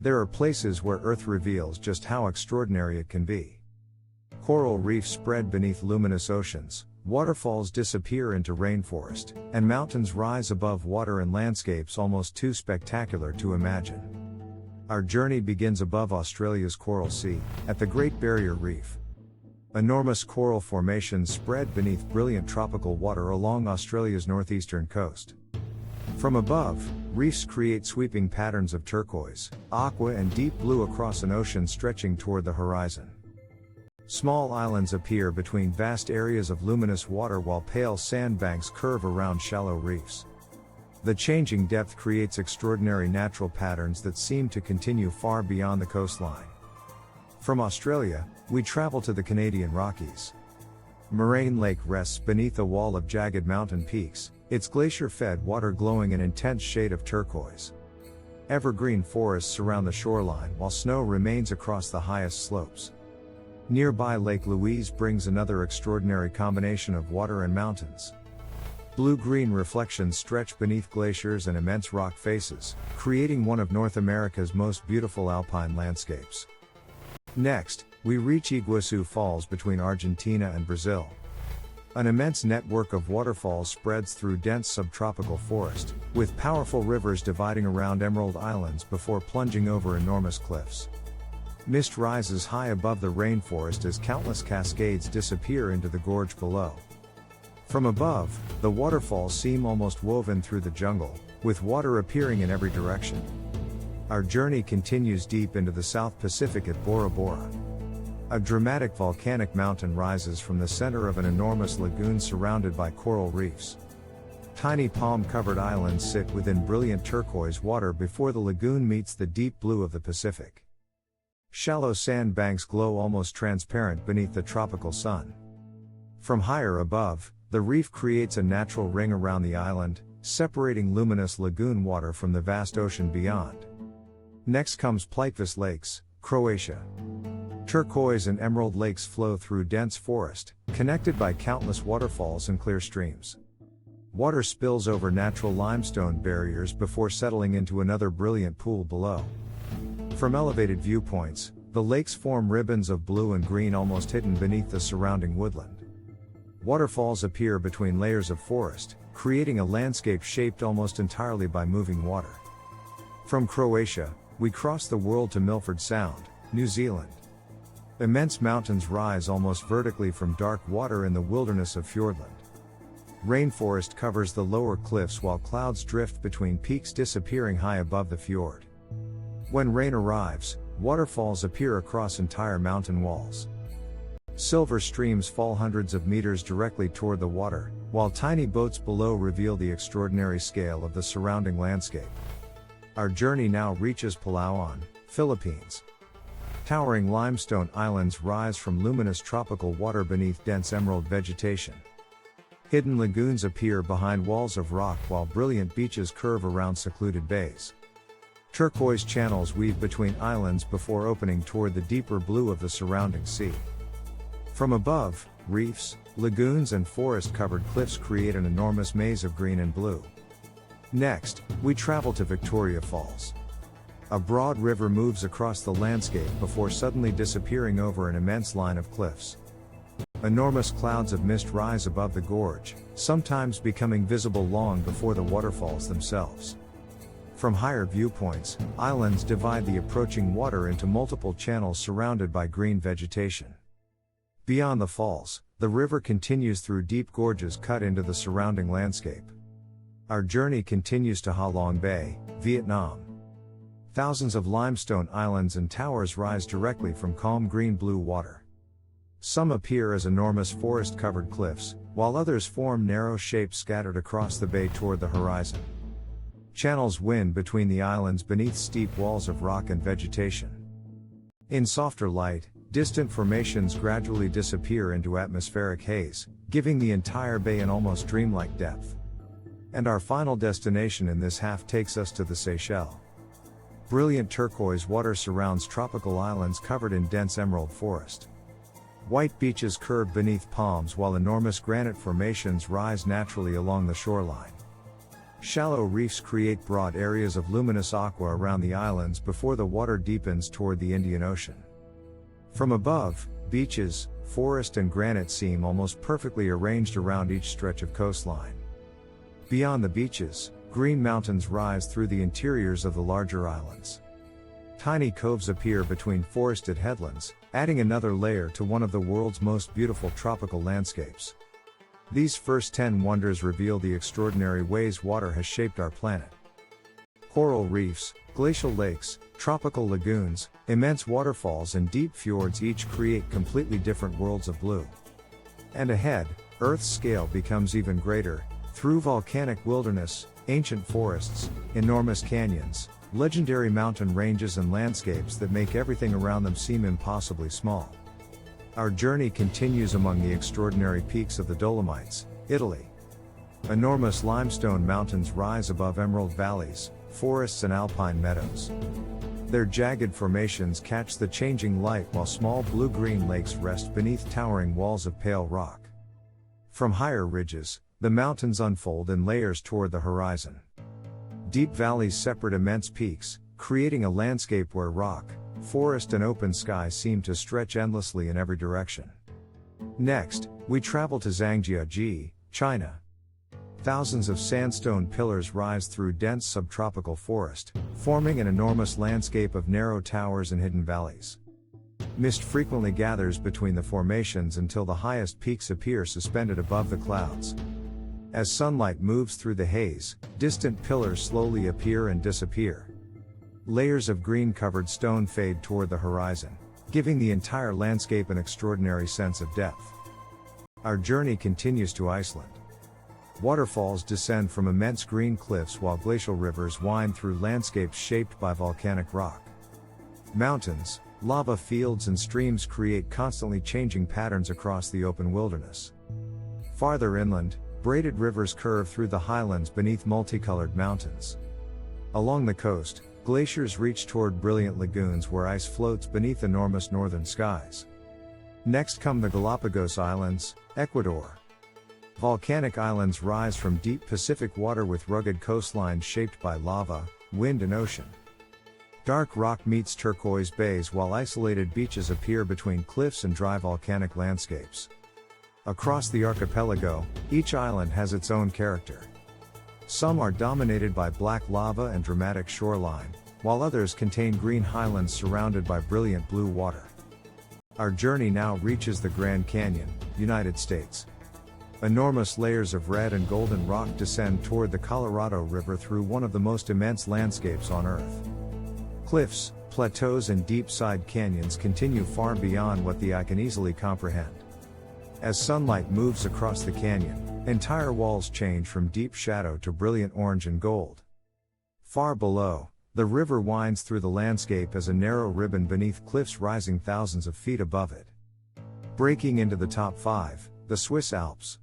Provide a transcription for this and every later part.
There are places where Earth reveals just how extraordinary it can be. Coral reefs spread beneath luminous oceans, waterfalls disappear into rainforest, and mountains rise above water in landscapes almost too spectacular to imagine. Our journey begins above Australia's Coral Sea, at the Great Barrier Reef. Enormous coral formations spread beneath brilliant tropical water along Australia's northeastern coast. From above, reefs create sweeping patterns of turquoise, aqua and deep blue across an ocean stretching toward the horizon. Small islands appear between vast areas of luminous water while pale sandbanks curve around shallow reefs. The changing depth creates extraordinary natural patterns that seem to continue far beyond the coastline. From Australia, we travel to the Canadian Rockies. Moraine Lake rests beneath a wall of jagged mountain peaks, its glacier-fed water glowing an intense shade of turquoise. Evergreen forests surround the shoreline while snow remains across the highest slopes. Nearby Lake Louise brings another extraordinary combination of water and mountains. Blue-green reflections stretch beneath glaciers and immense rock faces, creating one of North America's most beautiful alpine landscapes. Next, we reach Iguazú Falls between Argentina and Brazil. An immense network of waterfalls spreads through dense subtropical forest, with powerful rivers dividing around emerald islands before plunging over enormous cliffs. Mist rises high above the rainforest as countless cascades disappear into the gorge below. From above, the waterfalls seem almost woven through the jungle, with water appearing in every direction. Our journey continues deep into the South Pacific at Bora Bora. A dramatic volcanic mountain rises from the center of an enormous lagoon surrounded by coral reefs. Tiny palm-covered islands sit within brilliant turquoise water before the lagoon meets the deep blue of the Pacific. Shallow sandbanks glow almost transparent beneath the tropical sun. From higher above, the reef creates a natural ring around the island, separating luminous lagoon water from the vast ocean beyond. Next comes Plitvice Lakes, Croatia. Turquoise and emerald lakes flow through dense forest, connected by countless waterfalls and clear streams. Water spills over natural limestone barriers before settling into another brilliant pool below. From elevated viewpoints, the lakes form ribbons of blue and green almost hidden beneath the surrounding woodland. Waterfalls appear between layers of forest, creating a landscape shaped almost entirely by moving water. From Croatia, we cross the world to Milford Sound, New Zealand. Immense mountains rise almost vertically from dark water in the wilderness of Fjordland. Rainforest covers the lower cliffs while clouds drift between peaks disappearing high above the fjord. When rain arrives, waterfalls appear across entire mountain walls. Silver streams fall hundreds of meters directly toward the water, while tiny boats below reveal the extraordinary scale of the surrounding landscape. Our journey now reaches Palawan, Philippines. Towering limestone islands rise from luminous tropical water beneath dense emerald vegetation. Hidden lagoons appear behind walls of rock while brilliant beaches curve around secluded bays. Turquoise channels weave between islands before opening toward the deeper blue of the surrounding sea. From above, reefs, lagoons and forest-covered cliffs create an enormous maze of green and blue. Next, we travel to Victoria Falls. A broad river moves across the landscape before suddenly disappearing over an immense line of cliffs. Enormous clouds of mist rise above the gorge, sometimes becoming visible long before the waterfalls themselves. From higher viewpoints, islands divide the approaching water into multiple channels surrounded by green vegetation. Beyond the falls, the river continues through deep gorges cut into the surrounding landscape. Our journey continues to Ha Long Bay, Vietnam. Thousands of limestone islands and towers rise directly from calm green-blue water. Some appear as enormous forest-covered cliffs, while others form narrow shapes scattered across the bay toward the horizon. Channels wind between the islands beneath steep walls of rock and vegetation. In softer light, distant formations gradually disappear into atmospheric haze, giving the entire bay an almost dreamlike depth. And our final destination in this half takes us to the Seychelles. Brilliant turquoise water surrounds tropical islands covered in dense emerald forest. White beaches curve beneath palms while enormous granite formations rise naturally along the shoreline. Shallow reefs create broad areas of luminous aqua around the islands before the water deepens toward the Indian Ocean. From above, beaches, forest and granite seem almost perfectly arranged around each stretch of coastline. Beyond the beaches, green mountains rise through the interiors of the larger islands. Tiny coves appear between forested headlands, adding another layer to one of the world's most beautiful tropical landscapes. These first 10 wonders reveal the extraordinary ways water has shaped our planet. Coral reefs, glacial lakes, tropical lagoons, immense waterfalls and deep fjords each create completely different worlds of blue. And ahead, Earth's scale becomes even greater, through volcanic wilderness, ancient forests, enormous canyons, legendary mountain ranges and landscapes that make everything around them seem impossibly small. Our journey continues among the extraordinary peaks of the Dolomites, Italy. Enormous limestone mountains rise above emerald valleys, forests and alpine meadows. Their jagged formations catch the changing light while small blue-green lakes rest beneath towering walls of pale rock. From higher ridges, the mountains unfold in layers toward the horizon. Deep valleys separate immense peaks, creating a landscape where rock, forest and open sky seem to stretch endlessly in every direction. Next, we travel to Zhangjiajie, China. Thousands of sandstone pillars rise through dense subtropical forest, forming an enormous landscape of narrow towers and hidden valleys. Mist frequently gathers between the formations until the highest peaks appear suspended above the clouds. As sunlight moves through the haze, distant pillars slowly appear and disappear. Layers of green-covered stone fade toward the horizon, giving the entire landscape an extraordinary sense of depth. Our journey continues to Iceland. Waterfalls descend from immense green cliffs while glacial rivers wind through landscapes shaped by volcanic rock. Mountains, lava fields and streams create constantly changing patterns across the open wilderness. Farther inland, braided rivers curve through the highlands beneath multicolored mountains. Along the coast, glaciers reach toward brilliant lagoons where ice floats beneath enormous northern skies. Next come the Galapagos Islands, Ecuador. Volcanic islands rise from deep Pacific water with rugged coastlines shaped by lava, wind and ocean. Dark rock meets turquoise bays while isolated beaches appear between cliffs and dry volcanic landscapes. Across the archipelago, each island has its own character. Some are dominated by black lava and dramatic shoreline, while others contain green highlands surrounded by brilliant blue water. Our journey now reaches the Grand Canyon, United States. Enormous layers of red and golden rock descend toward the Colorado River through one of the most immense landscapes on Earth. Cliffs, plateaus and deep-side canyons continue far beyond what the eye can easily comprehend. As sunlight moves across the canyon, entire walls change from deep shadow to brilliant orange and gold. Far below, the river winds through the landscape as a narrow ribbon beneath cliffs rising thousands of feet above it. Breaking into the top 5, the Swiss Alps.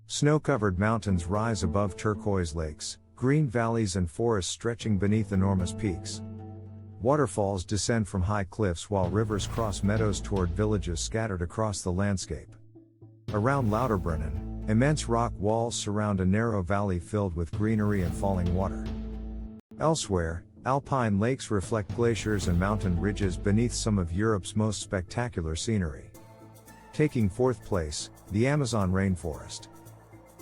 Snow-covered mountains rise above turquoise lakes, green valleys and forests stretching beneath enormous peaks. Waterfalls descend from high cliffs while rivers cross meadows toward villages scattered across the landscape. Around Lauterbrunnen, immense rock walls surround a narrow valley filled with greenery and falling water. Elsewhere, alpine lakes reflect glaciers and mountain ridges beneath some of Europe's most spectacular scenery. Taking 4th place, the Amazon rainforest.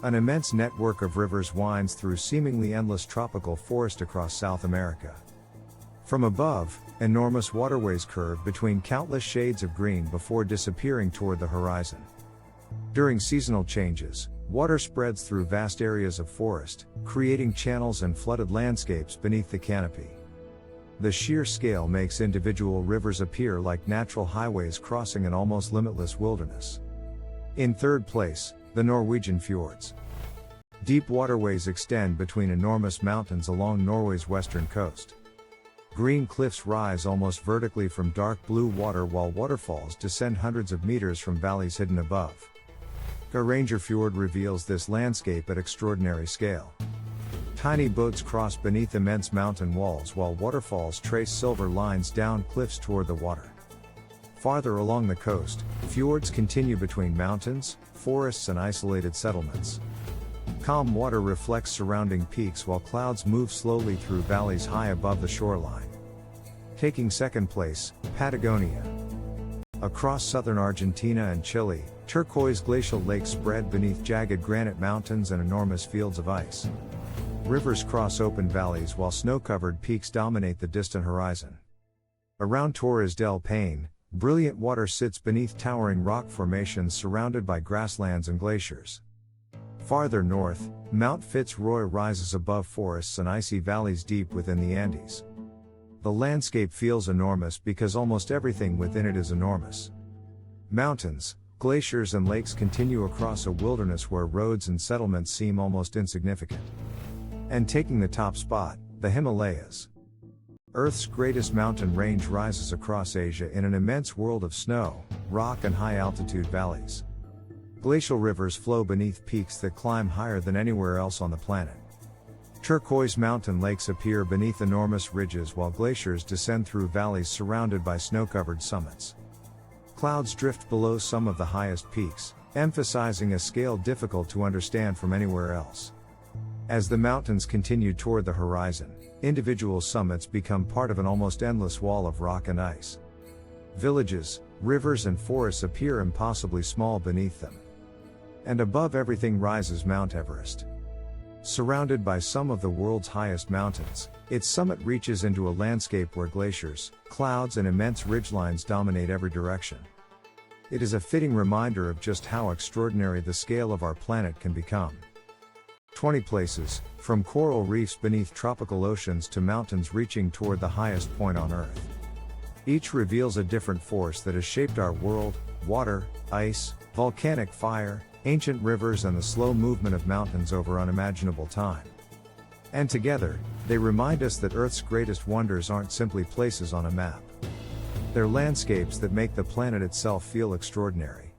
An immense network of rivers winds through seemingly endless tropical forest across South America. From above, enormous waterways curve between countless shades of green before disappearing toward the horizon. During seasonal changes, water spreads through vast areas of forest, creating channels and flooded landscapes beneath the canopy. The sheer scale makes individual rivers appear like natural highways crossing an almost limitless wilderness. In 3rd place, the Norwegian fjords. Deep waterways extend between enormous mountains along Norway's western coast. Green cliffs rise almost vertically from dark blue water while waterfalls descend hundreds of meters from valleys hidden above. Ranger Fjord reveals this landscape at extraordinary scale. Tiny boats cross beneath immense mountain walls while waterfalls trace silver lines down cliffs toward the water. Farther along the coast, fjords continue between mountains, forests and isolated settlements. Calm water reflects surrounding peaks while clouds move slowly through valleys high above the shoreline. Taking second place, Patagonia. Across southern Argentina and Chile, turquoise glacial lakes spread beneath jagged granite mountains and enormous fields of ice. Rivers cross open valleys while snow-covered peaks dominate the distant horizon. Around Torres del Paine, brilliant water sits beneath towering rock formations surrounded by grasslands and glaciers. Farther north, Mount Fitzroy rises above forests and icy valleys deep within the Andes. The landscape feels enormous because almost everything within it is enormous. Mountains, glaciers and lakes continue across a wilderness where roads and settlements seem almost insignificant. And taking the top spot, the Himalayas. Earth's greatest mountain range rises across Asia in an immense world of snow, rock and high-altitude valleys. Glacial rivers flow beneath peaks that climb higher than anywhere else on the planet. Turquoise mountain lakes appear beneath enormous ridges while glaciers descend through valleys surrounded by snow-covered summits. Clouds drift below some of the highest peaks, emphasizing a scale difficult to understand from anywhere else. As the mountains continue toward the horizon, individual summits become part of an almost endless wall of rock and ice. Villages, rivers and forests appear impossibly small beneath them. And above everything rises Mount Everest. Surrounded by some of the world's highest mountains, its summit reaches into a landscape where glaciers, clouds and immense ridgelines dominate every direction. It is a fitting reminder of just how extraordinary the scale of our planet can become. 20 places, from coral reefs beneath tropical oceans to mountains reaching toward the highest point on Earth. Each reveals a different force that has shaped our world: water, ice, volcanic fire, ancient rivers and the slow movement of mountains over unimaginable time. And together, they remind us that Earth's greatest wonders aren't simply places on a map. They're landscapes that make the planet itself feel extraordinary.